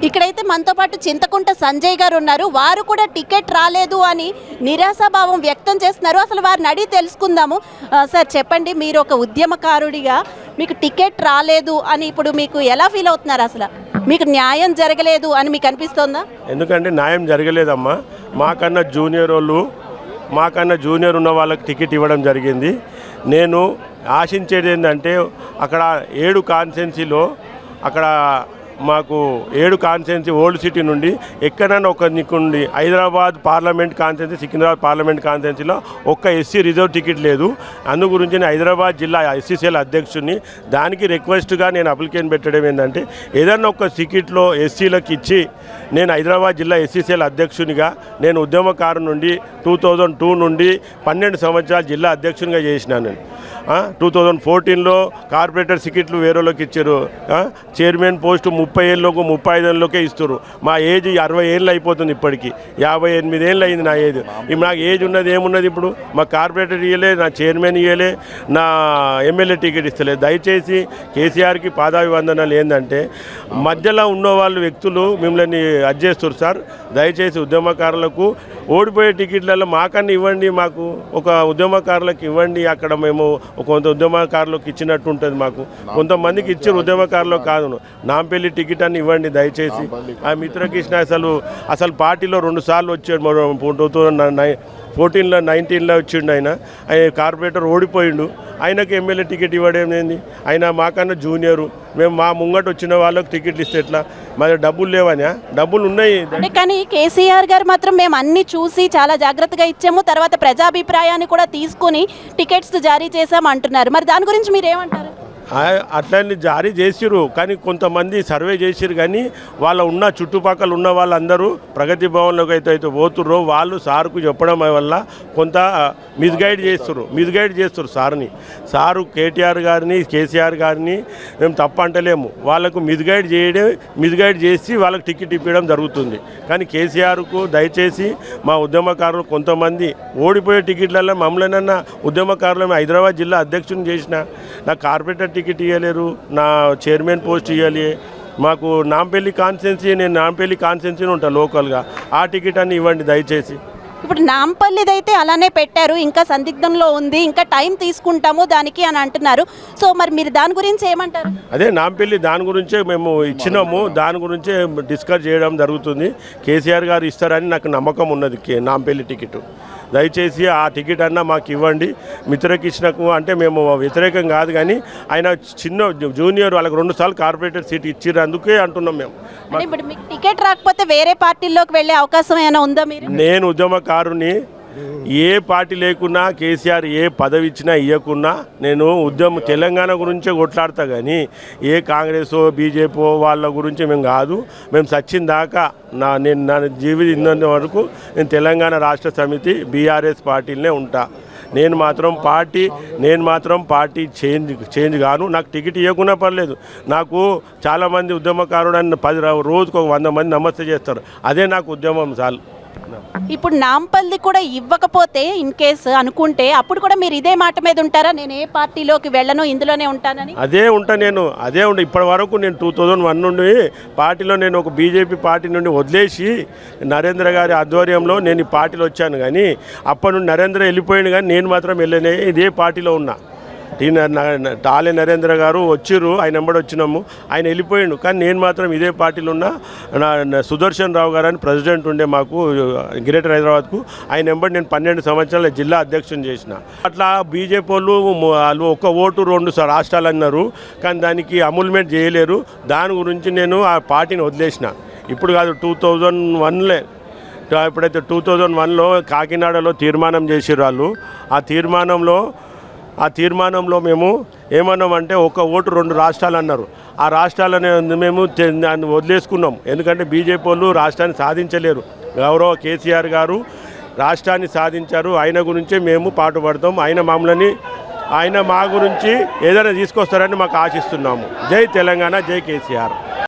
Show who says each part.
Speaker 1: ఇక్కడైతే మనతో పాటు చింతకుంట సంజయ్ గారు ఉన్నారు. వారు కూడా టికెట్ రాలేదు అని నిరాశాభావం వ్యక్తం చేస్తున్నారు. అసలు వారిని అడిగి తెలుసుకుందాము. సార్ చెప్పండి, మీరు ఒక ఉద్యమకారుడిగా మీకు టికెట్ రాలేదు అని ఇప్పుడు మీకు ఎలా ఫీల్ అవుతున్నారు? అసలు మీకు న్యాయం జరగలేదు అని మీకు అనిపిస్తోందా?
Speaker 2: ఎందుకంటే న్యాయం జరగలేదమ్మా. మాకన్నా జూనియర్ ఉన్న వాళ్ళకి టికెట్ ఇవ్వడం జరిగింది. నేను ఆశించేది ఏంటంటే అక్కడ 7 కాన్స్టిట్యున్సీలో అక్కడ మాకు 7 కాన్స్టిట్యున్సీ ఓల్డ్ సిటీ నుండి ఎక్కడైనా ఒక నికుండి Hyderabad parliament constituency, Secunderabad parliament కాన్స్టిట్యున్సీలో ఒక్క ఎస్సీ రిజర్వ్ టికెట్ లేదు. అందు గురించి నేను హైదరాబాద్ జిల్లా ఎస్సీసీఎల్ అధ్యక్షుడిని. దానికి రిక్వెస్ట్గా నేను అప్లికేషన్ పెట్టడం ఏంటంటే ఏదన్నా ఒక టికెట్లో ఎస్సీలకు ఇచ్చి నేను హైదరాబాద్ జిల్లా ఎస్సీసీఎల్ అధ్యక్షునిగా నేను ఉద్యమకారు నుండి 2002 నుండి 12 సంవత్సరాలు జిల్లా అధ్యక్షునిగా చేసినాను. 2014లో కార్పొరేటర్ టికెట్లు వేరేలోకి ఇచ్చారు. చైర్మన్ పోస్టు 30 ఏళ్ళకు 35 ఏళ్ళకే ఇస్తారు. మా ఏజ్ 60 ఏళ్ళు అయిపోతుంది. ఇప్పటికి 58 ఏళ్ళు అయింది నా ఏజ్. ఇప్పుడు నాకు ఏజ్ ఉన్నది ఏమున్నది? ఇప్పుడు మా కార్పొరేటర్ ఇవ్వలే, నా చైర్మన్ ఇవ్వలే, నా ఎమ్మెల్యే టికెట్ ఇస్తలేదు. దయచేసి కేసీఆర్కి పాదాభివందనాలు. ఏంటంటే మధ్యలో ఉన్న వాళ్ళు వ్యక్తులు మిమ్మల్ని అడ్జేస్తారు సార్. దయచేసి ఉద్యమకారులకు ఓడిపోయే టికెట్లలో మాకన్నా ఇవ్వండి, మాకు ఒక ఉద్యమకారులకు ఇవ్వండి. అక్కడ మేము కొంత ఉద్యమకారులకు ఇచ్చినట్టు ఉంటుంది. మాకు కొంతమందికి ఇచ్చారు, ఉద్యమకారులకు కాదు. నాంపల్లి టికెట్ అని ఇవ్వండి దయచేసి. ఆ మిత్రకృష్ణ అసలు పార్టీలో 2 సార్లు వచ్చాడు. 2014లో 19లో వచ్చిండు. ఆయన కార్పొరేటర్ ఓడిపోయిండు. ఆయనకు ఎమ్మెల్యే టికెట్ ఇవ్వడం ఏంది? ఆయన మాకన్నా జూనియరు. మేము మా ముంగట వచ్చిన వాళ్ళకి టికెట్లు ఇస్తే ఎట్లా? మరి డబ్బులు లేవని? డబ్బులు ఉన్నాయి.
Speaker 1: కానీ కేసీఆర్ గారు మాత్రం మేము అన్ని చూసి చాలా జాగ్రత్తగా ఇచ్చాము, తర్వాత ప్రజాభిప్రాయాన్ని కూడా తీసుకుని టికెట్స్ జారీ చేశాము అంటున్నారు. మరి దాని గురించి మీరు ఏమంటారు?
Speaker 2: అట్లనే జారీ చేసిరు, కానీ కొంతమంది సర్వే చేసిరు. కానీ వాళ్ళ ఉన్న చుట్టుపక్కల ఉన్న వాళ్ళందరూ ప్రగతి భవన్లోకి అయితే పోతుర్రో వాళ్ళు సార్కు చెప్పడం వల్ల కొంత మిస్గైడ్ చేస్తారు సార్ని. సారు కేటీఆర్ గారిని, కేసీఆర్ గారిని మేము తప్పంటలేము. వాళ్ళకు మిస్గైడ్ చేసి వాళ్ళకి టికెట్ ఇప్పించడం జరుగుతుంది. కానీ కేసీఆర్కు దయచేసి మా ఉద్యమకారులు కొంతమంది ఓడిపోయే టికెట్లలో మమ్మల్ని ఉద్యమకారులు హైదరాబాద్ జిల్లా అధ్యక్షుని చేసిన నా కార్పొరేటర్ టికెట్ ఇవ్వలేరు, నా చైర్మన్ పోస్ట్ ఇవ్వాలి. మాకు నాంపల్లి కాన్స్టిట్యున్సీ, నేను నాంపల్లి కాన్స్టిట్యున్సీని ఉంటాను లోకల్గా. ఆ టికెట్ అని ఇవ్వండి దయచేసి.
Speaker 1: ఇప్పుడు నాంపల్లిదైతే అలానే పెట్టారు, ఇంకా సందిగ్ధంలో ఉంది, ఇంకా టైం తీసుకుంటాము దానికి అని అంటున్నారు. సో మరి మీరు దాని గురించి ఏమంటారు?
Speaker 2: అదే నాంపల్లి దాని గురించే మేము ఇచ్చినాము, దాని గురించే డిస్కస్ చేయడం జరుగుతుంది. కేసీఆర్ గారు ఇస్తారని నాకు నమ్మకం ఉన్నది. నాంపల్లి టికెట్ దయచేసి ఆ టికెట్ అన్నా మాకు ఇవ్వండి. మిత్రకృష్ణకు అంటే మేము వ్యతిరేకం కాదు, కానీ ఆయన చిన్న జూనియర్, వాళ్ళకి 2 సార్లు కార్పొరేటర్ సీట్ ఇచ్చిర్రు. అందుకే అంటున్నాం మేము.
Speaker 1: ఇప్పుడు మీకు టికెట్ రాకపోతే వేరే పార్టీలోకి వెళ్ళే అవకాశం ఏమైనా ఉందా?
Speaker 2: నేను ఉద్యమకారుని. ఏ పార్టీ లేకున్నా, కేసీఆర్ ఏ పదవి ఇచ్చినా ఇవ్వకున్నా నేను తెలంగాణ గురించే కొట్లాడతా. కానీ ఏ కాంగ్రెస్ బీజేపీ వాళ్ళ గురించి మేము కాదు. మేము సచ్చిన దాకా నా జీవితం వరకు నేను తెలంగాణ రాష్ట్ర సమితి బీఆర్ఎస్ పార్టీలనే ఉంటా. నేను మాత్రం పార్టీ చేంజ్ గాను. నాకు టికెట్ ఇవ్వకున్నా పర్లేదు. నాకు చాలామంది ఉద్యమకారుడు అని రోజుకు 100 మంది నమస్తే చేస్తారు. అదే నాకు ఉద్యమం చాలు.
Speaker 1: ఇప్పుడు నాంపల్లి కూడా ఇవ్వకపోతే ఇన్ కేసు అనుకుంటే అప్పుడు కూడా మీరు ఇదే మాట మీద ఉంటారా? నేను ఏ పార్టీలోకి వెళ్ళను, ఇందులోనే ఉంటానని. అదే ఉంటా.
Speaker 2: ఇప్పటి వరకు నేను 2001 నుండి పార్టీలో నేను ఒక బీజేపీ పార్టీ నుండి వదిలేసి నరేంద్ర గారి ఆధ్వర్యంలో నేను ఈ పార్టీలో వచ్చాను. కానీ అప్పటి నుండి నరేంద్ర వెళ్ళిపోయాడు, కానీ నేను మాత్రం వెళ్ళనే ఇదే పార్టీలో ఉన్నా. టాలే నరేంద్ర గారు వచ్చిర్రు, ఆయన వెంబడి వచ్చినాము, ఆయన వెళ్ళిపోయిండు. కానీ నేను మాత్రం ఇదే పార్టీలో ఉన్నా. సుదర్శన్ రావు గారు అని ప్రెసిడెంట్ ఉండే మాకు గ్రేటర్ హైదరాబాద్కు, ఆయన వెంబడి నేను 12 సంవత్సరాల జిల్లా అధ్యక్షుని చేసిన. అట్లా బీజేపీ వాళ్ళు ఒక ఓటు 2 రాష్ట్రాలు అన్నారు, కానీ దానికి అమూల్మెంట్ చేయలేరు. దాని గురించి నేను ఆ పార్టీని వదిలేసిన. ఇప్పుడు కాదు, 2001లో ఎప్పుడైతే 2001లో కాకినాడలో తీర్మానం చేసిర్రు వాళ్ళు. ఆ తీర్మానంలో మేము ఏమన్నామంటే ఒక ఓటు 2 రాష్ట్రాలు అన్నారు. ఆ రాష్ట్రాలని మేము దాన్ని వదిలేసుకున్నాం. ఎందుకంటే బీజేపీ వాళ్ళు రాష్ట్రాన్ని సాధించలేరు. గౌరవ కేసీఆర్ గారు రాష్ట్రాన్ని సాధించారు. ఆయన గురించే మేము పాటుపడతాం. ఆయన మా గురించి ఏదైనా తీసుకొస్తారని మాకు ఆశిస్తున్నాము. జై తెలంగాణ, జై కేసీఆర్.